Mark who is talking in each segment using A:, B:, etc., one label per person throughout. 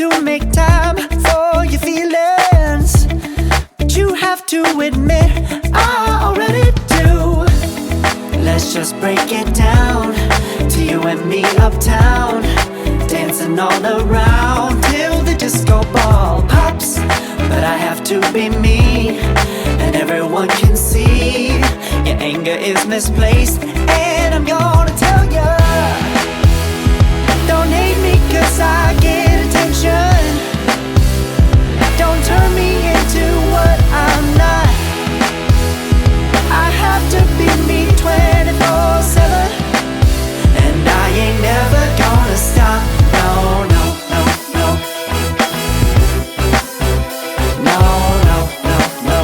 A: to make time for your feelings, but you have to admit I already do. Let's just break it down to you and me uptown, dancing all around till the disco ball pops. But I have to be me, and everyone can see your anger is misplaced. And I'm gonna tell ya, don't hate me 'cause I get attention. Don't turn me into what I'm not. I have to be me 24/7, and I ain't never gonna stop. No, no, no, no. No, no, no, no.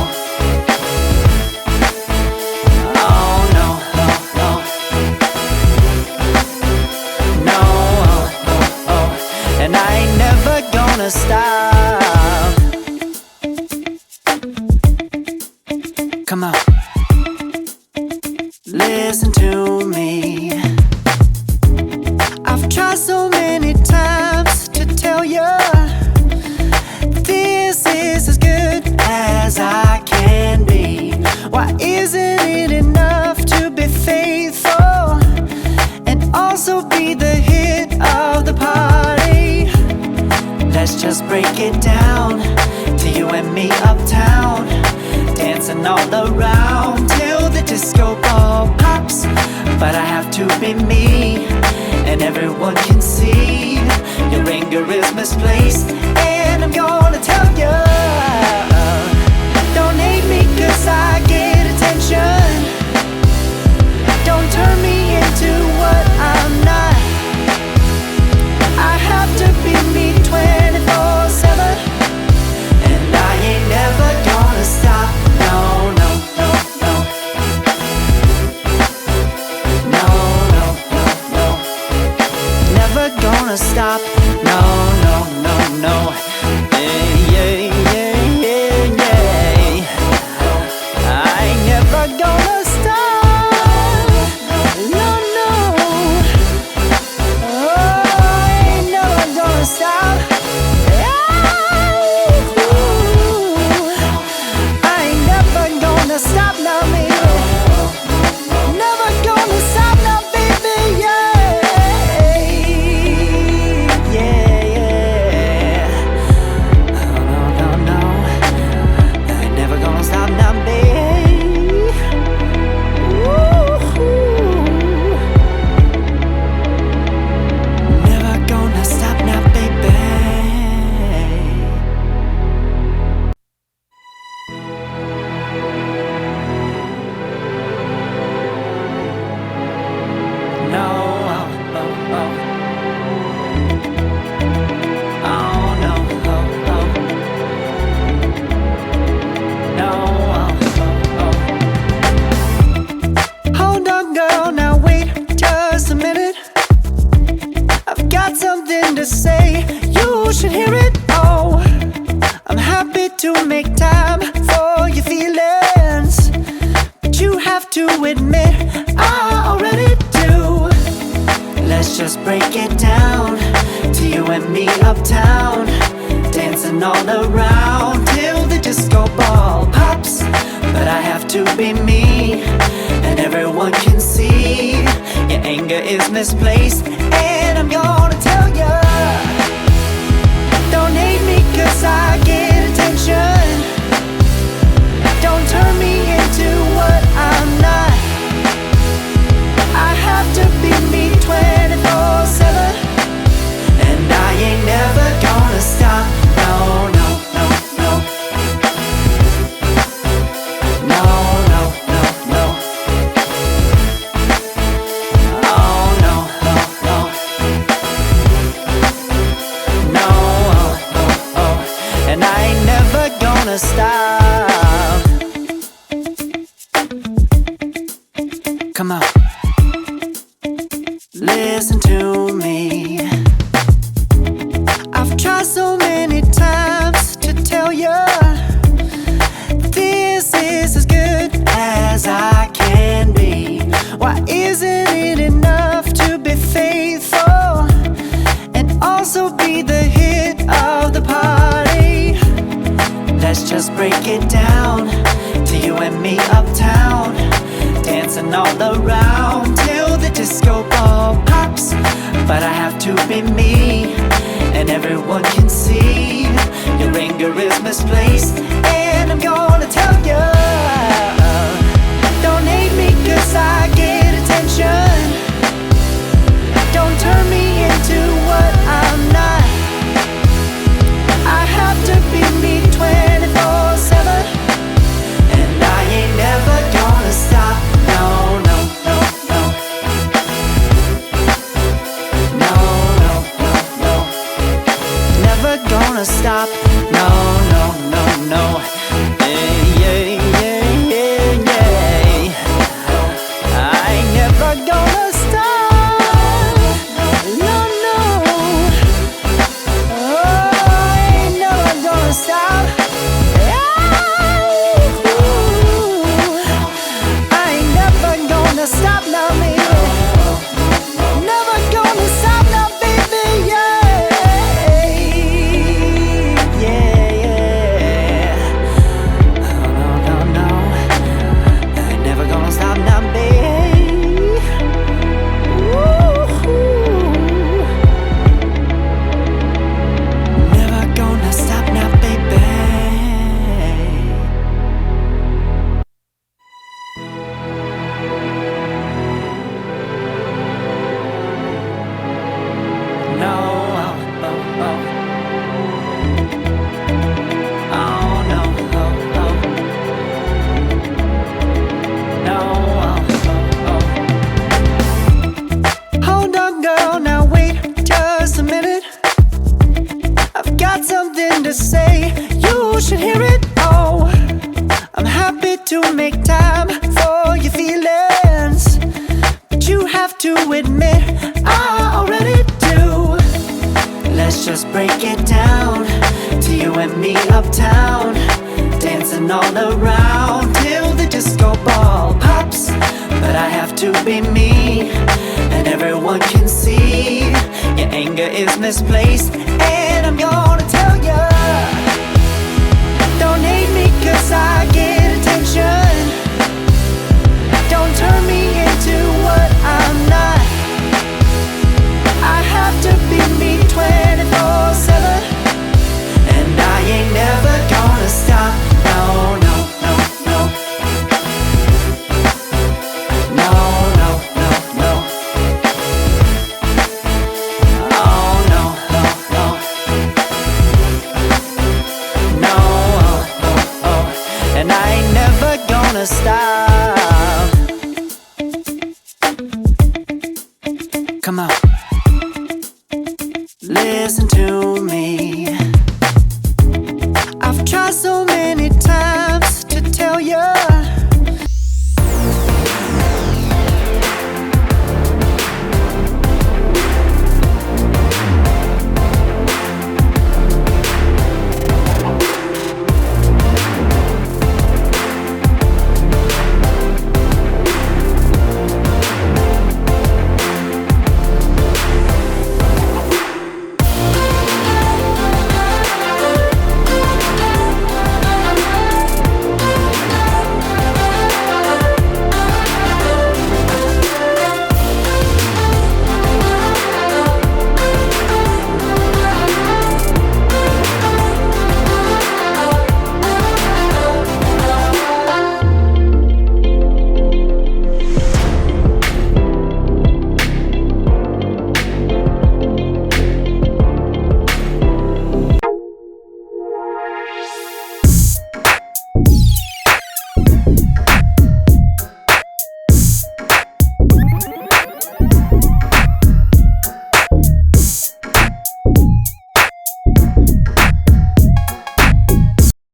A: Oh, no, no, no. No, oh, oh, oh. And I ain't never gonna stop. Come on, listen to me. I've tried so many times to tell you this is as good as I can be. Why isn't it enough to be faithful and also be the hit of the party? Let's just break it down to you and me uptown, dancing all around till the disco ball pops. But I have to be me, and everyone can see your anger is misplaced. And I'm gonna tell you, don't hate me 'cause I get attention. Don't turn me into what I'm not. I have to be me 24/7, and I ain't never gonna stop. No, no, no, no. No, no, no, no. Never gonna stop. No, no, no, no. Yeah, yeah, yeah, yeah, yeah. I ain't never gonna stop. No, no. Oh, I ain't never gonna stop. I ain't never gonna stop now, baby. Never gonna stop now, baby. Yeah, yeah, yeah. No, no, no, no. I ain't never gonna stop now, baby. Woo-hoo. Never gonna stop now, baby. No, oh, oh, oh. Oh, no, oh, oh. No, oh, oh, oh. Hold on, girl, now wait just a minute. I've got something to say, you should hear it. Oh, I'm happy to make time for your feelings, but you have to admit I already do. Let's just break it down to you and me uptown, dancing all around till the disco ball pops. But I have to be me, and everyone can see your anger is misplaced. And I'm gonna tell ya, don't hate me 'cause I get attention. Don't turn me into what I'm not. I have to be me 24/7, and I ain't never gonna stop. No, no, no, no. No, no, no, no. Oh, no, no, no. No, oh, oh, oh. And I ain't never gonna stop. Come on, listen to me. I've tried so many times to tell you this is as good as I can be. Why isn't it enough to be faithful and also be the hit of all around till the disco ball pops. But I have to be me, and everyone can see your anger is misplaced. And I'm gonna tell you, don't hate me 'cause I get attention. Don't turn me into what I'm not. I have to be me 24/7, and I ain't never gonna stop. No, no, no, no. No, no, no, no. Never gonna stop. No, no, no, no. Yeah, yeah, yeah, yeah, yeah. I ain't never gonna stop. No, no. Oh, I ain't never gonna stop. I ain't never gonna stop now, baby. Never gonna stop now, baby. Yeah, yeah, yeah. No, no, no, no. Never gonna stop now, baby. Woo-hoo. Never gonna stop now, baby. No, oh, oh, oh. Oh, no, oh, oh. No, oh, oh, oh. Hold on, girl, now wait just a minute. I've got something to say, you should hear it. Oh, I'm happy to make time for your feelings, but you have to admit I already do. Let's just break it down to you and me uptown, dancing all around till the disco ball pops. But I have to be me, and everyone can see your anger is misplaced. And I'm gonna tell